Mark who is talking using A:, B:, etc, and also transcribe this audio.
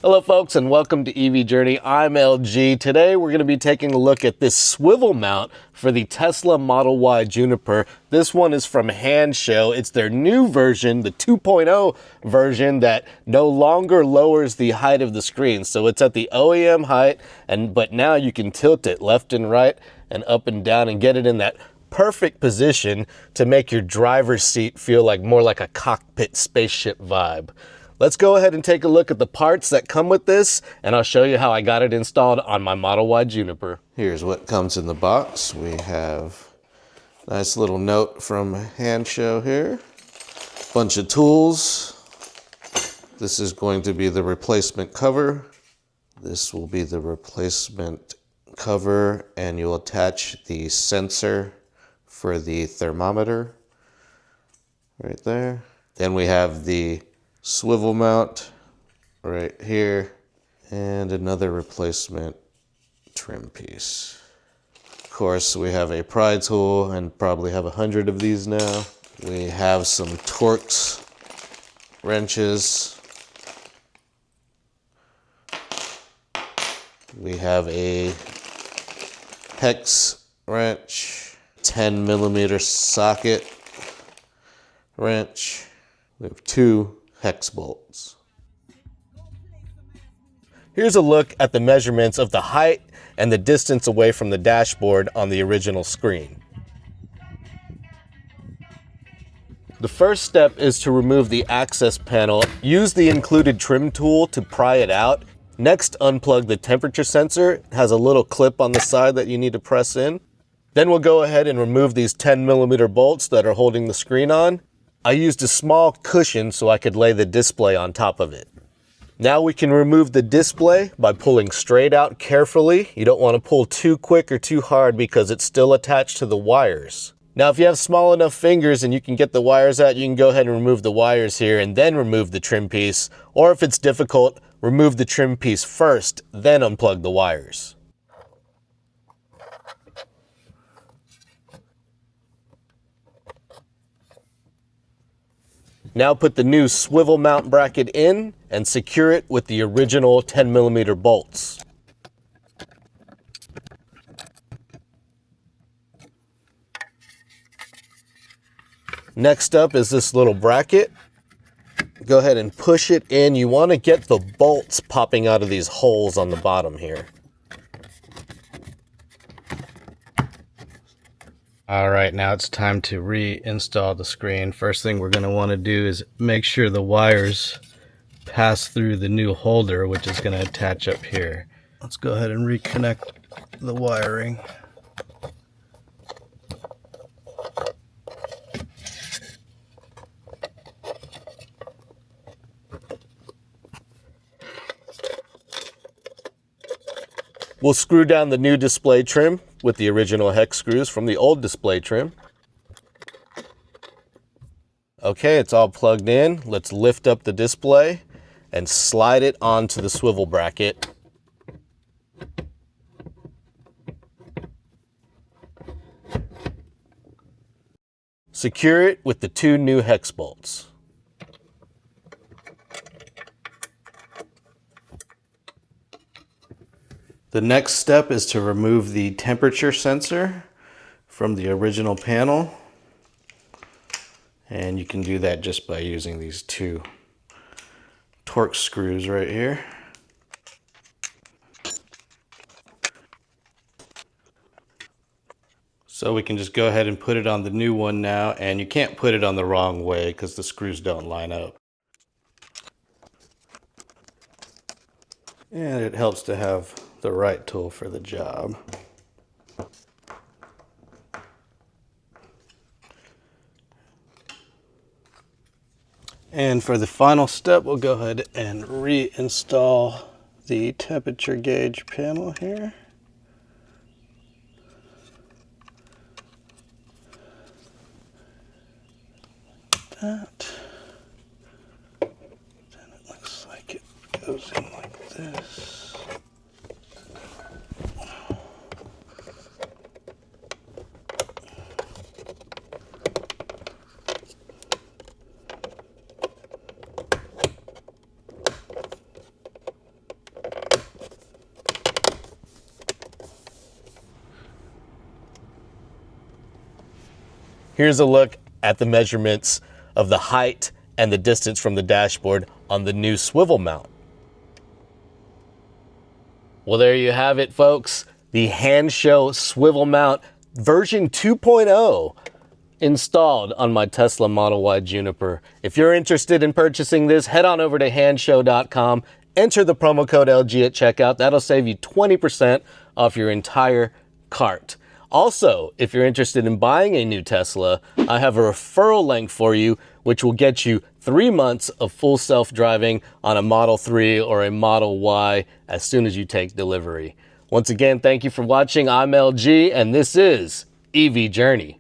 A: Hello folks and welcome to EV Journey. I'm LG. Today we're going to be taking a look at this swivel mount for the Tesla Model Y Juniper. This one is from Hansshow. It's their new version, the 2.0 version that no longer lowers the height of the screen. So it's at the OEM height, but now you can tilt it left and right and up and down and get it in that perfect position to make your driver's seat feel like more like a cockpit spaceship vibe. Let's go ahead and take a look at the parts that come with this, and I'll show you how I got it installed on my Model Y Juniper. Here's what comes in the box. We have a nice little note from Hansshow here. Bunch of tools. This is going to be the replacement cover. This will be the replacement cover, and you'll attach the sensor for the thermometer right there. Then we have the swivel mount right here and another replacement trim piece. Of course, we have a pry tool and probably have 100 of these now. We have some Torx wrenches. We have a hex wrench, 10mm socket wrench. We have two hex bolts. Here's a look at the measurements of the height and the distance away from the dashboard on the original screen. The first step is to remove the access panel. Use the included trim tool to pry it out. Next, unplug the temperature sensor. It has a little clip on the side that you need to press in. Then we'll go ahead and remove these 10mm bolts that are holding the screen on. I used a small cushion so I could lay the display on top of it. Now we can remove the display by pulling straight out carefully. You don't want to pull too quick or too hard because it's still attached to the wires. Now if you have small enough fingers and you can get the wires out, you can go ahead and remove the wires here and then remove the trim piece. Or if it's difficult, remove the trim piece first, then unplug the wires. Now put the new swivel mount bracket in and secure it with the original 10mm bolts. Next up is this little bracket. Go ahead and push it in. You want to get the bolts popping out of these holes on the bottom here. All right, now it's time to reinstall the screen. First thing we're going to want to do is make sure the wires pass through the new holder, which is going to attach up here. Let's go ahead and reconnect the wiring. We'll screw down the new display trim with the original hex screws from the old display trim. Okay, it's all plugged in. Let's lift up the display and slide it onto the swivel bracket. Secure it with the two new hex bolts. The next step is to remove the temperature sensor from the original panel. And you can do that just by using these two Torx screws right here. So we can just go ahead and put it on the new one now, and you can't put it on the wrong way because the screws don't line up. And it helps to have the right tool for the job. And for the final step, we'll go ahead and reinstall the temperature gauge panel here. That. Then it looks like it goes in like this. Here's a look at the measurements of the height and the distance from the dashboard on the new swivel mount. Well, there you have it, folks. The Hansshow swivel mount version 2.0 installed on my Tesla Model Y Juniper. If you're interested in purchasing this, head on over to hansshow.com, enter the promo code LG at checkout. That'll save you 20% off your entire cart. Also, if you're interested in buying a new Tesla, I have a referral link for you, which will get you 3 months of full self-driving on a Model 3 or a Model Y as soon as you take delivery. Once again, thank you for watching. I'm LG, and this is EV Journey.